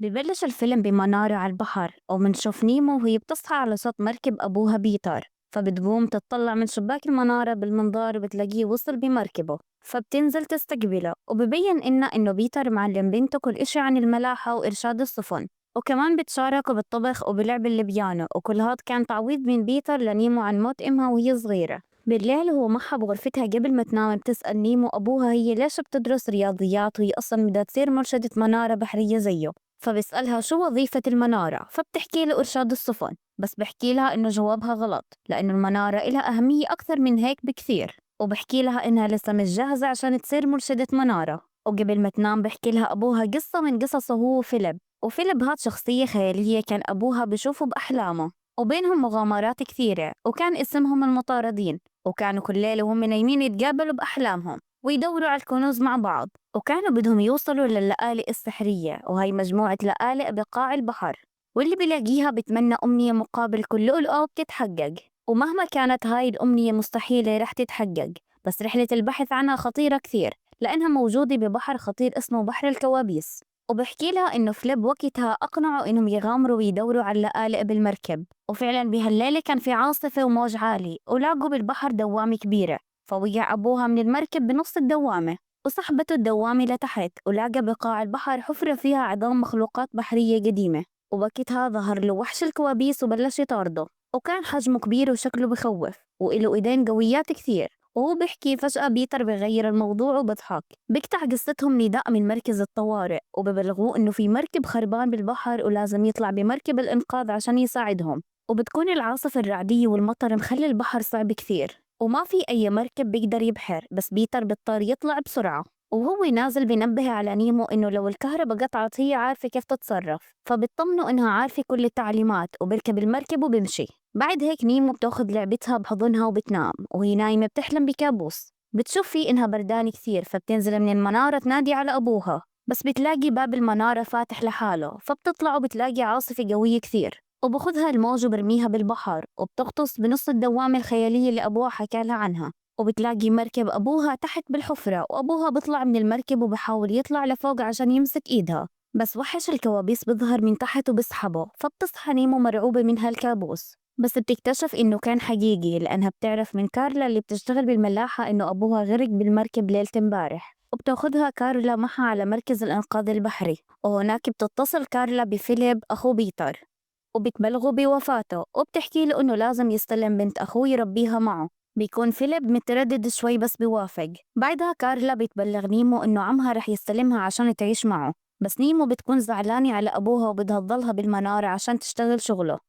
ببلش الفيلم بمنارة على البحر ومنشوف نيمو وهي بتصحى على صوت مركب أبوها بيتر. فبتقوم تطلع من شباك المنارة بالمنظار وبتلاقيه وصل بمركبه، فبتنزل تستقبله وببين إنه بيتر معلم بنته كل إشي عن الملاحة وإرشاد السفن، وكمان بتشاركوا بالطبخ وبلعب البيانو. وكل هاد كان تعويض من بيتر لنيمو عن موت إمها وهي صغيرة. بالليل هو معها بغرفتها قبل ما تنام بتسأل نيمو أبوها هي ليش بتدرس رياضيات وهي أصلا بدها تصير مرشدة منارة بحرية زيه. فبيسألها شو وظيفة المنارة، فبتحكي له إرشاد السفن، بس بحكي لها إنه جوابها غلط لأنه المنارة إلها أهمية أكثر من هيك بكثير. وبحكي لها إنها لسه مش جاهزة عشان تصير مرشدة منارة. وقبل ما تنام بحكي لها أبوها قصة من قصصه هو وفيليب. وفيليب هاد شخصية خيالية كان أبوها بشوفه بأحلامه، وبينهم مغامرات كثيرة، وكان اسمهم المطاردين. وكانوا كل ليلة وهم نايمين يتقابلوا بأحلامهم ويدوروا على الكنوز مع بعض. وكانوا بدهم يوصلوا للآلئ السحرية، وهي مجموعة لآلئ بقاع البحر، واللي بيلاقيها بتمنى أمنية مقابل كل لؤلؤة وبتتحقق. ومهما كانت هاي الأمنية مستحيلة رح تتحقق، بس رحلة البحث عنها خطيرة كثير لأنها موجودة ببحر خطير اسمه بحر الكوابيس. وبحكي لها إنه فليب وقتها أقنعوا إنهم يغامروا ويدوروا على اللآلئ بالمركب. وفعلا بهالليلة كان في عاصفة وموج عالي ولاقوا بالبحر دوامة كبيرة، فوقع أبوها من المركب بنص الدوامة وسحبته الدوامة لتحت، ولقى بقاع البحر حفرة فيها عظام مخلوقات بحرية قديمة. ووقتها ظهر له وحش الكوابيس وبلش يطارده، وكان حجمه كبير وشكله بخوف وإله إيدين قويات كثير. وهو بيحكي فجأة بيتر بغير الموضوع وبضحك. بيقطع قصتهم نداء من مركز الطوارئ وببلغوه إنه في مركب خربان بالبحر ولازم يطلع بمركب الإنقاذ عشان يساعدهم. وبتكون العاصفة الرعدية والمطر مخلي البحر صعب كثير وما في أي مركب بيقدر يبحر، بس بيتر بيضطر يطلع بسرعة. وهو نازل بينبه على نيمو إنه لو الكهرباء قطعت هي عارفة كيف تتصرف، فبتطمنه إنها عارفة كل التعليمات وبركب المركب وبمشي. بعد هيك نيمو بتاخد لعبتها بحضنها وبتنام، وهي نايمة بتحلم بكابوس بتشوف فيه إنها بردانة كثير. فبتنزل من المنارة تنادي على أبوها، بس بتلاقي باب المنارة فاتح لحاله، فبتطلع وبتلاقي عاصفة قوية كثير وبخذها الموج وبرميها بالبحر، وبتغطس بنص الدوامة الخيالية اللي أبوها حكى لها عنها. وبتلاقي مركب أبوها تحت بالحفرة، وأبوها بيطلع من المركب وبحاول يطلع لفوق عشان يمسك إيدها، بس وحش الكوابيس بيظهر من تحت وبسحبه. فبتصحى نيمو مرعوبة من هالكابوس، بس بتكتشف إنه كان حقيقي لأنها بتعرف من كارلا اللي بتشتغل بالملاحة إنه أبوها غرق بالمركب ليلة امبارح. وبتاخدها كارلا معها على مركز الإنقاذ البحري، وهناك بتتصل كارلا بفيليب أخو بيتر وبتبلغه بوفاته، وبتحكي له إنه لازم يستلم بنت أخوه يربيها معه. بيكون فيليب متردد شوي بس بيوافق. بعدها كارلا بتبلغ نيمو إنه عمها رح يستلمها عشان تعيش معه، بس نيمو بتكون زعلانة على أبوها وبدها تضلها بالمنارة عشان تشتغل شغله.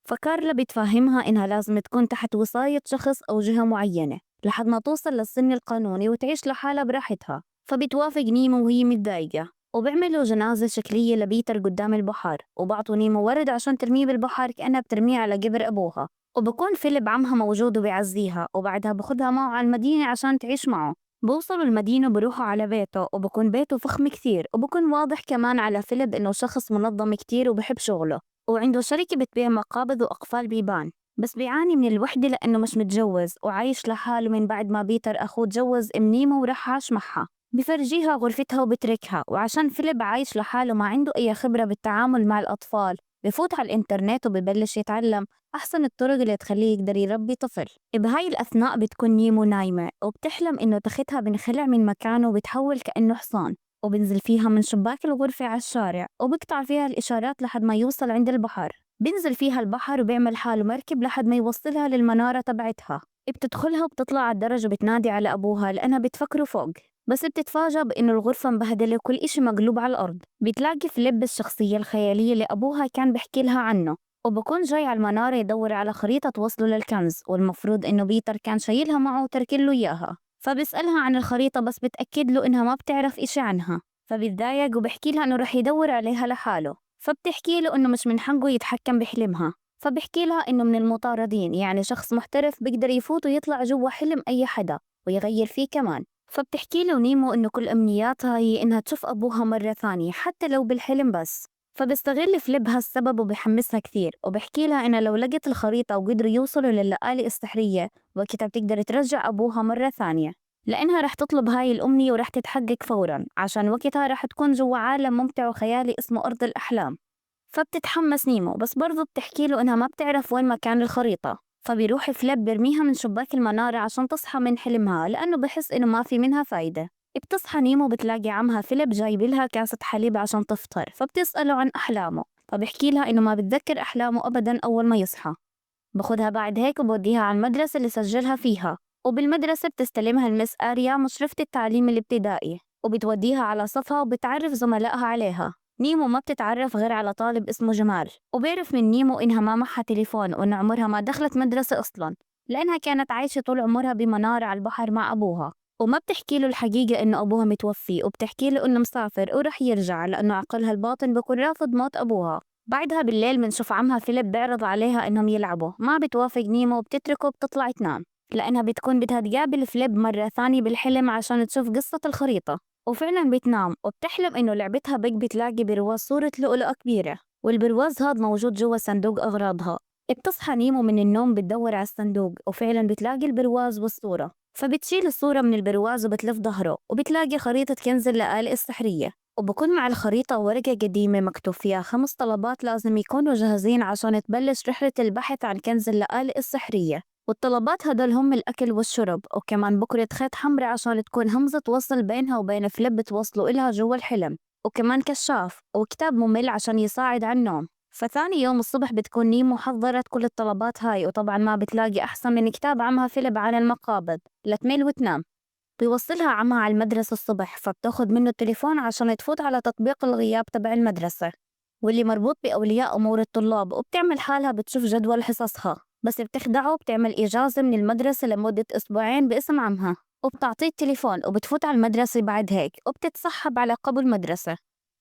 فكارلا بتفهمها إنها لازم تكون تحت وصاية شخص أو جهة معينة لحد ما توصل للسن القانوني وتعيش لحالها براحتها. فبتوافق نيمو وهي متضايقة، وبيعملوا جنازة شكلية لبيتر قدام البحر، وبعطوا نيمو ورد عشان ترميه بالبحر كأنها بترميه على قبر أبوها. وبكون فيليب عمها موجود وبيعزيها، وبعدها بخدها معه على المدينة عشان تعيش معه. بوصلوا المدينة وبروحوا على بيته، وبكون بيته فخم كثير، وبكون واضح كمان على فيليب إنه شخص منظم كثير وبحب شغله، وعنده شركة بتبيع مقابض وأقفال بيبان. بس بيعاني من الوحدة لأنه مش متجوز وعايش لحاله من بعد ما بيتر أخوه تجوز أم نيمو وراح عاش معها. بفرجيها غرفتها وبتركها، وعشان فيليب عايش لحاله ما عنده أي خبرة بالتعامل مع الأطفال، بفوت على الإنترنت وببلش يتعلم أحسن الطرق اللي تخليه يقدر يربي طفل. بهاي الأثناء بتكون نيمو نايمة وبتحلم إنه تختها بنخلع من مكانه وبتحول كأنه حصان، وبنزل فيها من شباك الغرفة على الشارع وبقطع فيها الإشارات لحد ما يوصل عند البحر. بنزل فيها البحر وبيعمل حاله مركب لحد ما يوصلها للمنارة تبعتها. بتدخلها وبتطلع على الدرج وبتنادي على أبوها لأنها بتفكره فوق، بس بتتفاجأ بإنه الغرفة مبهدلة وكل إشي مقلوب على الأرض. بتلاقي فيليب الشخصية الخيالية اللي أبوها كان بحكي لها عنه، وبكون جاي على المنارة يدور على خريطة توصله للكنز، والمفروض إنه بيتر كان شايلها معه وتركله إياها. فبسألها عن الخريطة بس بتأكد له إنها ما بتعرف إشي عنها، فبتضايق وبحكي لها إنه رح يدور عليها لحاله. فبتحكي له إنه مش من حقه يتحكم بحلمها، فبحكي لها إنه من المطاردين، يعني شخص محترف بيقدر يفوت ويطلع جوا حلم أي حدا ويغير فيه كمان. فبتحكي له نيمو إنه كل أمنياتها هي إنها تشوف أبوها مرة ثانية حتى لو بالحلم بس. فبستغل فليب هالسبب وبحمسها كثير، وبحكي لها إنها لو لقت الخريطة وقدروا يوصلوا للآلئ السحرية وقتها بتقدر ترجع أبوها مرة ثانية. لأنها رح تطلب هاي الأمنية ورح تتحقق فورا، عشان وقتها رح تكون جوا عالم ممتع وخيالي اسمه أرض الأحلام. فبتتحمس نيمو، بس برضو بتحكي له إنها ما بتعرف وين مكان الخريطة. فبيروح فليب برميها من شباك المنارة عشان تصحى من حلمها، لأنه بحس إنه ما في منها فايدة. بتصحى نيمو بتلاقي عمها فيليب جايب لها كاسة حليب عشان تفطر، فبتسأله عن أحلامه، فبحكي لها إنه ما بتذكر أحلامه أبدا أول ما يصحى. بخدها بعد هيك وبوديها على المدرسة اللي سجلها فيها، وبالمدرسة بتستلمها المس آريا مشرفة التعليم الابتدائي، وبتوديها على صفها وبتعرف زملائها عليها. نيمو ما بتتعرف غير على طالب اسمه جمال، وبيعرف من نيمو إنها ما معها تليفون وإن عمرها ما دخلت مدرسة أصلا، لأنها كانت عايشة طول عمرها بمنارة على البحر مع أبوها. وما بتحكي له الحقيقة إنه أبوها متوفي، وبتحكي له إنه مسافر ورح يرجع، لأنه عقلها الباطن بكون رافض موت أبوها. بعدها بالليل بنشوف عمها فيليب بيعرض عليها إنهم يلعبوا، ما بتوافق نيمو وبتتركه وبتطلع تنام، لأنها بتكون بدها تقابل فيليب مرة ثانية بالحلم عشان تشوف قصة الخريطة. وفعلا بتنام وبتحلم إنه لعبتها بق بتلاقي برواز صورة لؤلؤة كبيرة، والبرواز هاد موجود جوا صندوق أغراضها. بتصحى نيمو من النوم بتدور على الصندوق، وفعلا بتلاقي البرواز والصورة، فبتشيل الصورة من البرواز وبتلف ظهره وبتلاقي خريطة كنز اللآلئ السحرية. وبكون مع الخريطة ورقة قديمة مكتوب فيها 5 طلبات لازم يكونوا جاهزين عشان تبلش رحلة البحث عن كنز اللآلئ السحرية. والطلبات هدول هم الأكل والشرب، وكمان بكرة خيط حمراء عشان تكون همزة وصل بينها وبين فليب توصلوا إلها جوا الحلم، وكمان كشاف وكتاب ممل عشان يساعد على النوم. فثاني يوم الصبح بتكون نيمو حضرت كل الطلبات هاي، وطبعا ما بتلاقي أحسن من كتاب عمها فيليب عن المقابض لتميل وتنام. بيوصلها عمها على المدرسة الصبح، فبتاخد منه التليفون عشان تفوت على تطبيق الغياب تبع المدرسة واللي مربوط بأولياء أمور الطلاب، وبتعمل حالها بتشوف جدول حصصها، بس بتخدعه وبتعمل إجازة من المدرسة لمدة أسبوعين باسم عمها، وبتعطيه التليفون وبتفوت على المدرسة بعد هيك وبتتسحب على قبو المدرسة.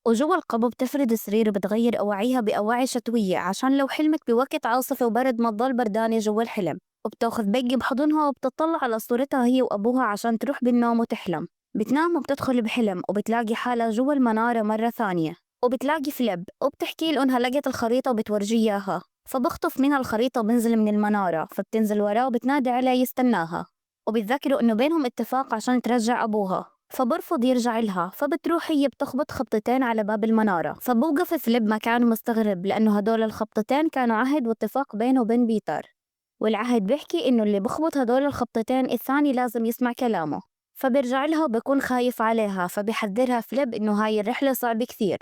وجوا القبو بتفرد سرير وبتغير أواعيها بأواعي شتوية عشان لو حلمت بوقت عاصفة وبرد ما تضل بردانة جوا الحلم. وبتاخذ بيجي بحضنها وبتطلع على صورتها هي وأبوها عشان تروح بالنوم وتحلم. بتنام وبتدخل بحلم وبتلاقي حالها جوا المنارة مرة ثانية، وبتلاقي فليب وبتحكي له إنها لقيت الخريطة وبتورجيه إياها، فبخطف منها الخريطة وبنزل من المنارة، فبتنزل وراه وبتنادي عليه يستناها، وبتذكروا إنه بينهم اتفاق عشان ترجع أبوها، فبرفض يرجع لها. فبتروح هي بتخبط خبطتين على باب المنارة، فبوقف فليب مكانه مستغرب لأنه هدول الخبطتين كانوا عهد واتفاق بينه وبين بيتر، والعهد بيحكي إنه اللي بخبط هدول الخبطتين الثاني لازم يسمع كلامه. فبرجع لها وبكون خايف عليها، فبيحذرها فليب إنه هاي الرحلة صعبة كثير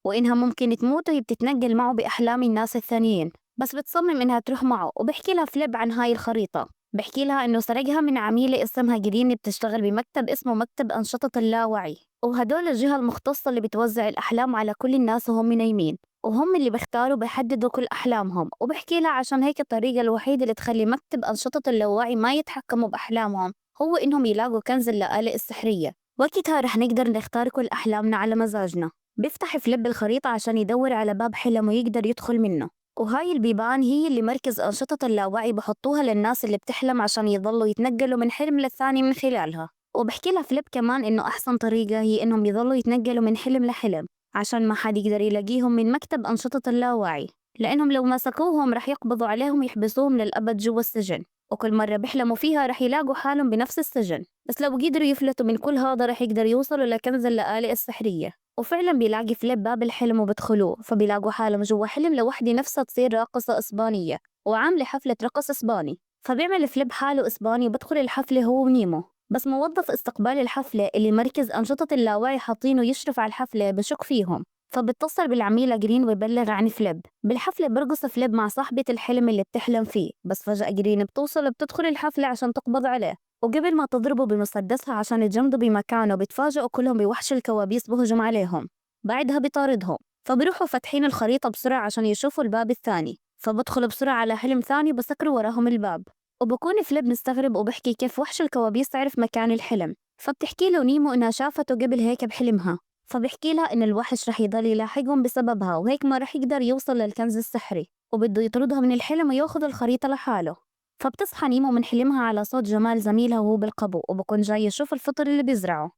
وإنها ممكن تموت وهي بتتنقل معه بأحلام الناس الثانيين، بس بتصمم إنها تروح معه. وبحكي لها فليب عن هاي الخريطة، بحكي لها إنه سرقها من عميلة اسمها جرين بتشتغل بمكتب اسمه مكتب أنشطة اللاوعي، وهدول الجهة المختصة اللي بتوزع الأحلام على كل الناس وهم نايمين، وهم اللي بيختاروا بيحددوا كل أحلامهم. وبحكي لها عشان هيك الطريقة الوحيدة اللي تخلي مكتب أنشطة اللاوعي ما يتحكموا بأحلامهم هو إنهم يلاقوا كنز اللآلئ السحرية، وقتها رح نقدر نختار كل أحلامنا على مزاجنا. بيفتح فليب الخريطة عشان يدور على باب حلم ويقدر يدخل منه، وهاي البيبان هي اللي مركز أنشطة اللاوعي بحطوها للناس اللي بتحلم عشان يضلوا يتنقلوا من حلم للثاني من خلالها. وبحكي لها فليب كمان إنه أحسن طريقة هي إنهم يضلوا يتنقلوا من حلم لحلم عشان ما حد يقدر يلاقيهم من مكتب أنشطة اللاوعي، لأنهم لو مسكوهم رح يقبضوا عليهم ويحبسوهم للأبد جوا السجن، وكل مرة بيحلموا فيها رح يلاقوا حالهم بنفس السجن. بس لو قدروا يفلتوا من كل هذا رح يقدروا يوصلوا لكنز اللآلئ السحرية. وفعلا بيلاقي فليب باب الحلم وبدخلوه، فبيلاقوا حالهم جوا حلم لوحدة نفسها تصير راقصة إسبانية وعاملة حفلة رقص إسباني. فبيعمل فليب حاله إسباني وبدخل الحفلة هو ونيمو، بس موظف استقبال الحفلة اللي مركز أنشطة اللاوعي حاطينه يشرف على الحفلة بشك فيهم، فبتصل بالعميلة جرين ويبلغ عن فليب. بالحفلة برقص فليب مع صاحبة الحلم اللي بتحلم فيه، بس فجأة جرين بتوصل بتدخل الحفلة عشان تقبض عليه، وقبل ما تضربه بمسدسها عشان يتجمدوا بمكانه بيتفاجئوا كلهم بوحش الكوابيس بهجم عليهم. بعدها بيطاردهم، فبيروحوا فاتحين الخريطة بسرعة عشان يشوفوا الباب الثاني، فبدخلوا بسرعة على حلم ثاني بسكروا وراهم الباب. وبكون فليب مستغرب وبحكي كيف وحش الكوابيس تعرف مكان الحلم، فبتحكي له نيمو إنها شافته قبل هيك بحلمها، فبحكي لها إن الوحش رح يضل يلاحقهم بسببها وهيك ما رح يقدر يوصل للكنز السحري، وبده يطردها من الحلم وياخذ الخريطة لحاله. فبتصحى نيمو من حلمها على صوت جمال زميلها وهو بالقبو، وبكون جاي يشوف الفطر اللي بيزرعه،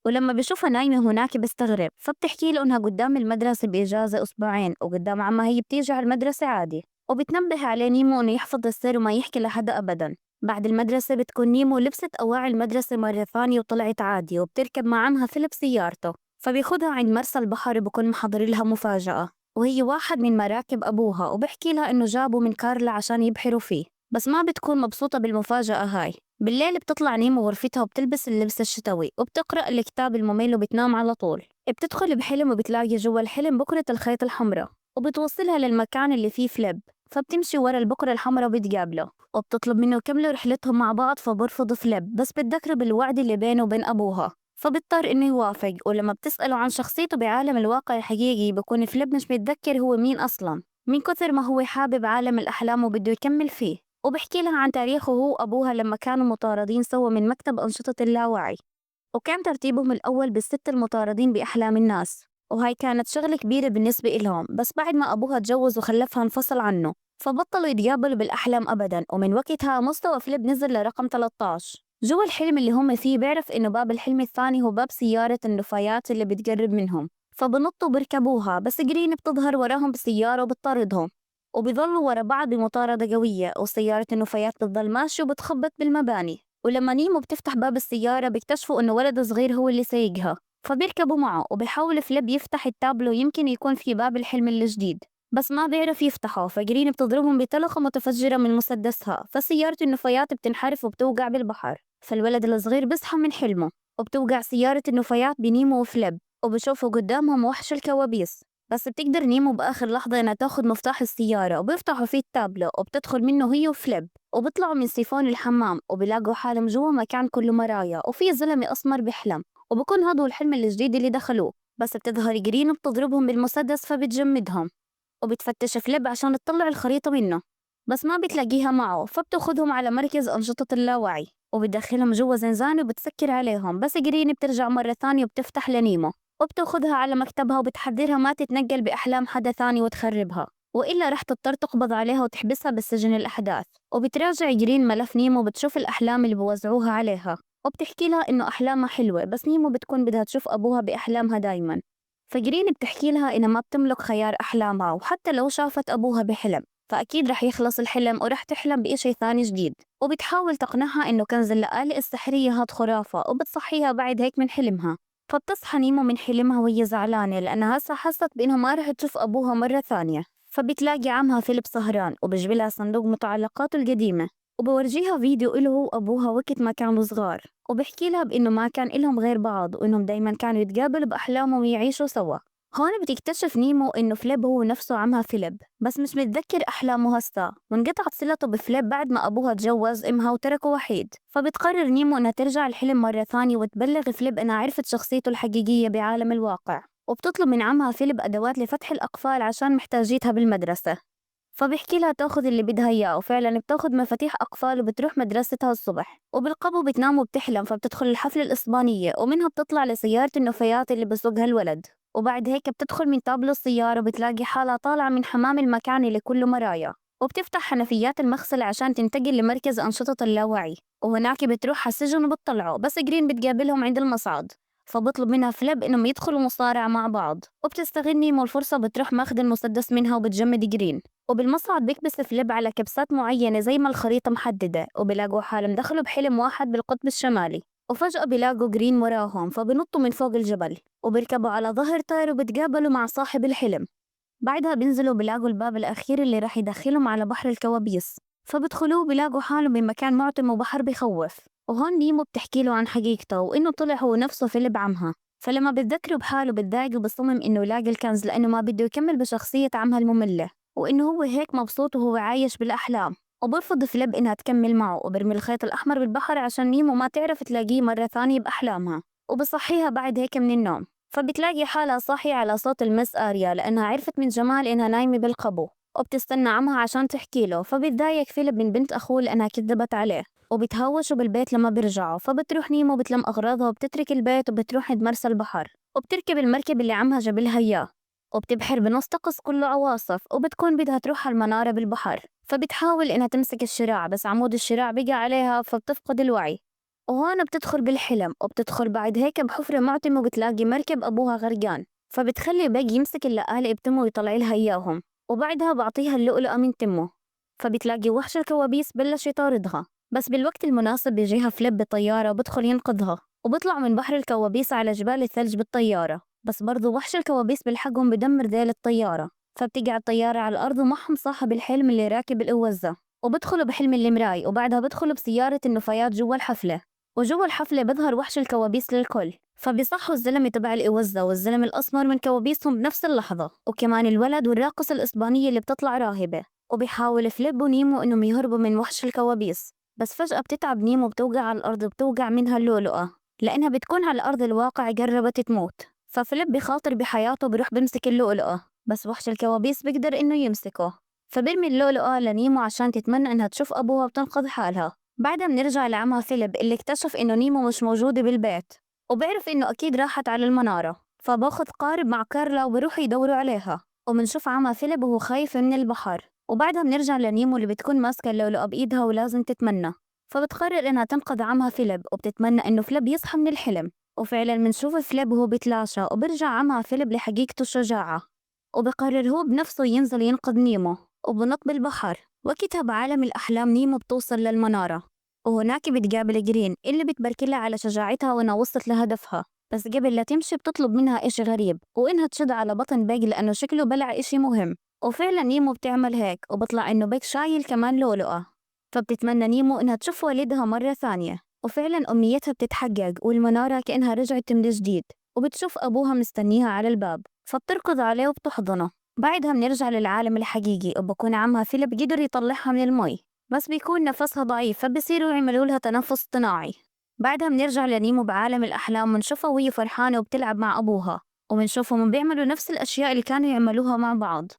ولما بشوفها نايمة هناك بيستغرب. فبتحكي له إنها قدام المدرسة بإجازة أسبوعين وقدام عما هي بتيجي على المدرسة عادي، وبتنبه عليه نيمو إنه يحفظ السر وما يحكي لحدا أبدا، بعد المدرسة بتكون نيمو لبست أواعي المدرسة مرة ثانية وطلعت عادي، وبتركب مع عمها فيليب سيارته، فبياخدها عند مرسى البحر وبكون محضر لها مفاجأة، وهي واحد من مراكب أبوها، وبحكي لها إنه جابوا من كارلا عشان يبحروا فيه. بس ما بتكون مبسوطة بالمفاجأة هاي. بالليل بتطلع نيمو غرفتها وبتلبس اللبس الشتوي وبتقرأ الكتاب الممل وبتنام على طول. بتدخل بحلم وبتلاقي جوا الحلم بكرة الخيط الحمراء، وبتوصلها للمكان اللي فيه فليب، فبتمشي ورا البقرة الحمراء وبتقابله وبتطلب منه يكملوا رحلتهم مع بعض، فبرفض فليب بس بتذكره بالوعد اللي بينه وبين أبوها، فبضطر إنه يوافق. ولما بتسأله عن شخصيته بعالم الواقع الحقيقي بكون فليب مش متذكر هو مين أصلا، من كثر ما هو حابب عالم الأحلام وبده يكمل فيه. وبحكي لها عن تاريخه هو وأبوها لما كانوا مطاردين سوا من مكتب أنشطة اللاوعي، وكان ترتيبهم الأول بالست المطاردين بأحلام الناس، وهاي كانت شغلة كبيرة بالنسبة إلهم. بس بعد ما أبوها تجوز وخلفها انفصل عنه، فبطلوا يتقابلوا بالأحلام أبدا، ومن وقتها مستوى فليب نزل لرقم 13 جوا الحلم اللي هم فيه. بيعرف إنه باب الحلم الثاني هو باب سيارة النفايات اللي بتقرب منهم، فبنطوا بركبوها، بس جرين بتظهر وراهم بسيارة وبتطاردهم، وبيظلوا ورا بعض بمطاردة قوية، وسيارة النفايات بتضل ماشية وبتخبط بالمباني. ولما نيمو بتفتح باب السيارة بيكتشفوا إنه ولد صغير هو اللي سايقها، فبيركبوا معه وبيحاول فليب يفتح التابلو يمكن يكون في باب الحلم الجديد، بس ما بيعرف يفتحه، فجرين بتضربهم بطلقة متفجرة من مسدسها، فسيارة النفايات بتنحرف وبتوقع بالبحر. فالولد الصغير بيصحى من حلمه وبتوقع سيارة النفايات بنيمو وفليب، وبشوفوا قدامهم وحش الكوابيس. بس بتقدر نيمو بآخر لحظة إنها تاخد مفتاح السيارة وبيفتحوا فيه التابلو، وبتدخل منه هي وفليب، وبيطلعوا من سيفون الحمام وبيلاقوا حالهم جوا مكان كله مرايا وفي زلمة أسمر بيحلم، وبكون هذا هو الحلم الجديد اللي دخلوه. بس بتظهر جرين وبتضربهم بالمسدس فبتجمدهم، وبتفتش فليب عشان تطلع الخريطة منه، بس ما بتلاقيها معه، فبتاخدهم على مركز أنشطة اللاوعي وبتدخلهم جوا زنزانة وبتسكر عليهم. بس جرين بترجع مرة ثانية وبتفتح لنيمو وبتاخدها على مكتبها وبتحذرها ما تتنقل بأحلام حدا ثاني وتخربها، وإلا رح تضطر تقبض عليها وتحبسها بالسجن الأحداث. وبتراجع جرين ملف نيمو وبتشوف الأحلام اللي بوزعوها عليها، وبتحكي لها إنه أحلامها حلوة، بس نيمو بتكون بدها تشوف أبوها بأحلامها دايما. فجرين بتحكي لها إنها ما بتملك خيار أحلامها، وحتى لو شافت أبوها بحلم فأكيد رح يخلص الحلم ورح تحلم بإشي ثاني جديد. وبتحاول تقنعها إنه كنز اللآلئ السحرية هاد خرافة، وبتصحيها بعد هيك من حلمها. فبتصحى نيمو من حلمها وهي زعلانة لأنها هسا حست بإنها ما رح تشوف أبوها مرة ثانية. فبتلاقي عمها فيليب سهران وبجبلها صندوق متعلقاته القديمة، وبورجيها فيديو إله هو وأبوها وقت ما كانوا صغار، وبحكي لها بإنه ما كان إلهم غير بعض وإنهم دايما كانوا يتقابلوا بأحلامهم ويعيشوا سوا. هون بتكتشف نيمو إنه فليب هو نفسه عمها فيليب، بس مش متذكر أحلامه هسا، وانقطعت صلته بفليب بعد ما أبوها تجوز إمها وتركه وحيد. فبتقرر نيمو إنها ترجع الحلم مرة ثانية وتبلغ فليب إنها عرفت شخصيته الحقيقية بعالم الواقع، وبتطلب من عمها فيليب أدوات لفتح الأقفال عشان محتاجيتها بالمدرسة. فبحكي لها تاخذ اللي بدها إياه، وفعلا بتاخذ مفاتيح أقفال وبتروح مدرستها الصبح، وبالقبو بتنام وبتحلم، فبتدخل الحفلة الإسبانية ومنها بتطلع لسيارة النفايات اللي بسوقها الولد. وبعد هيك بتدخل من طابلو السيارة وبتلاقي حالها طالعة من حمام المكان اللي كله مرايا، وبتفتح حنفيات المغسلة عشان تنتقل لمركز أنشطة اللاوعي، وهناك بتروح على السجن وبتطلعوا. بس جرين بتقابلهم عند المصعد، فبطلب منها فليب إنهم يدخلوا مصارعة مع بعض، وبتستغل نيمو الفرصة بتروح ماخذ المسدس منها وبتجمد جرين. وبالمصعد بيكبس فليب على كبسات معينة زي ما الخريطة محددة، وبيلاقوا حالهم دخلوا بحلم واحد بالقطب الشمالي، وفجأة بيلاقوا جرين وراهم فبنطوا من فوق الجبل وبيركبوا على ظهر طائر وبتقابلوا مع صاحب الحلم. بعدها بينزلوا بيلاقوا الباب الأخير اللي راح يدخلهم على بحر الكوابيس، فبدخلوه بيلاقوا حالهم بمكان معتم وبحر بخوف. وهون نيمو بتحكي له عن حقيقته وإنه طلع هو نفسه فيليب عمها. فلما بتذكره بحاله بتضايق وبصمم إنه يلاقي الكنز لأنه ما بده يكمل بشخصية عمها المملة، وإنه هو هيك مبسوط وهو عايش بالأحلام. وبرفض فليب إنها تكمل معه وبرمي الخيط الأحمر بالبحر عشان نيمو ما تعرف تلاقيه مرة ثانية بأحلامها، وبصحيها بعد هيك من النوم. فبتلاقي حالها صاحية على صوت المس آريا لأنها عرفت من جمال إنها نايمة بالقبو، وبتستنى عمها عشان تحكي له. فبتضايق فيليب من بنت أخوه لأنها كذبت عليه، وبتهوشوا بالبيت لما بيرجعوا. فبتروح نيمو بتلم أغراضها وبتترك البيت وبتروح عند مرسى البحر، وبتركب المركب اللي عمها جابلها إياه، وبتبحر بنص طقس كله عواصف، وبتكون بدها تروح على المنارة بالبحر. فبتحاول إنها تمسك الشراع بس عمود الشراع بقى عليها فبتفقد الوعي. وهون بتدخل بالحلم وبتدخل بعد هيك بحفرة معتمة وبتلاقي مركب أبوها غرقان، فبتخلي باقي يمسك اللآلئ بتمه ويطلع لها إياهم، وبعدها بعطيها اللؤلؤة من تمه. فبتلاقي وحش الكوابيس بلش يطاردها، بس بالوقت المناسب بيجيها فليب بطيارة وبدخل ينقذها، وبيطلع من بحر الكوابيس على جبال الثلج بالطيارة. بس برضو وحش الكوابيس بيلحقهم بدمر ديل الطيارة، فبتقع الطيارة على الأرض ومعهم صاحب الحلم اللي راكب القوزة، وبدخلوا بحلم المراي، وبعدها بدخلوا بسيارة النفايات جوا الحفلة. وجوا الحفلة بظهر وحش الكوابيس للكل، فبيصحوا الزلمة تبع القوزة والزلم الأسمر من كوابيسهم بنفس اللحظة، وكمان الولد والراقصة الإسبانية اللي بتطلع راهبة. وبيحاول فليب ونيمو إنهم يهربوا من وحش الكوابيس، بس فجأة بتتعب نيمو وبتوقع على الأرض وبتوقع منها اللؤلؤة، لأنها بتكون على أرض الواقع قربت تموت. ففليب بخاطر بحياته بيروح بمسك اللؤلؤة، بس وحش الكوابيس بيقدر إنه يمسكه، فبرمي اللؤلؤة لنيمو عشان تتمنى إنها تشوف أبوها وتنقذ حالها. بعدها بنرجع لعمها فيليب اللي اكتشف إنه نيمو مش موجودة بالبيت، وبعرف إنه أكيد راحت على المنارة، فباخد قارب مع كارلا وبروحوا يدوروا عليها. ومنشوف عمها فيليب وهو خايف من البحر. وبعدها بنرجع لنيمو اللي بتكون ماسكة اللؤلؤة بإيدها ولازم تتمنى، فبتقرر إنها تنقذ عمها فيليب وبتتمنى إنه فيليب يصحى من الحلم. وفعلا منشوف فيليب وهو بيتلاشى، وبرجع عمها فيليب لحقيقته الشجاعة، وبقرر هو بنفسه ينزل ينقذ نيمو. وبنط بالبحر، وقتها بعالم الأحلام نيمو بتوصل للمنارة، وهناك بتقابل جرين اللي بتباركلها على شجاعتها وإنها وصلت لهدفها. بس قبل لا تمشي بتطلب منها إشي غريب، وإنها تشد على بطن بيج لأنه شكله بلع إشي مهم. وفعلا نيمو بتعمل هيك، وبطلع إنه بيج شايل كمان لؤلؤة، فبتتمنى نيمو إنها تشوف والدها مرة ثانية. وفعلا أمنيتها بتتحقق، والمنارة كأنها رجعت من جديد، وبتشوف أبوها مستنيها على الباب، فبتركض عليه وبتحضنه. بعدها بنرجع للعالم الحقيقي، وبكون عمها فيليب قدر يطلعها من المي، بس بيكون نفسها ضعيف فبصيروا يعملوا لها تنفس اصطناعي. بعدها بنرجع لنيمو بعالم الأحلام، ونشوفها وهي فرحانة وبتلعب مع أبوها، وبنشوفهم بيعملوا نفس الأشياء اللي كانوا يعملوها مع بعض.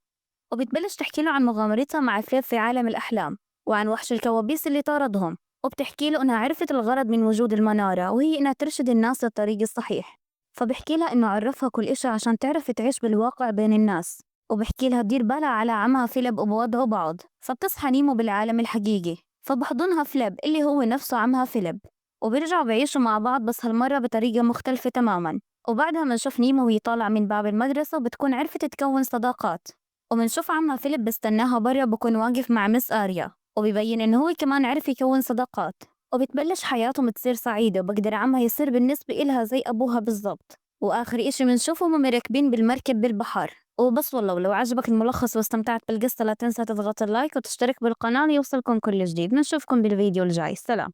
وبتبلش تحكي له عن مغامرتها مع فليب في عالم الأحلام، وعن وحش الكوابيس اللي طاردهم، وبتحكي له إنها عرفت الغرض من وجود المنارة وهي إنها ترشد الناس للطريق الصحيح. فبحكي لها إنه عرفها كل إشي عشان تعرف تعيش بالواقع بين الناس، وبحكي لها تدير بالها على عمها فيليب وبوضعوا بعض. فبتصحى نيمو بالعالم الحقيقي، فبحضنها فليب اللي هو نفسه عمها فيليب، وبيرجعوا بعيشوا مع بعض بس هالمرة بطريقة مختلفة تماما. وبعدها منشوف نيمو وهي طالعة من باب المدرسة وبتكون عرفت تكون صداقات، ومنشوف عمها فيليب بستناها برا بكون واقف مع مس آريا، وبيبين إنه هو كمان عرف يكون صداقات. وبتبلش حياتهم تصير سعيدة، وبقدر عمها يصير بالنسبة إلها زي أبوها بالضبط. وآخر إشي منشوفهم مركبين بالمركب بالبحر. وبس والله، ولو عجبك الملخص واستمتعت بالقصة لا تنسى تضغط اللايك وتشترك بالقناة ليوصلكم كل جديد. بنشوفكم بالفيديو الجاي. سلام.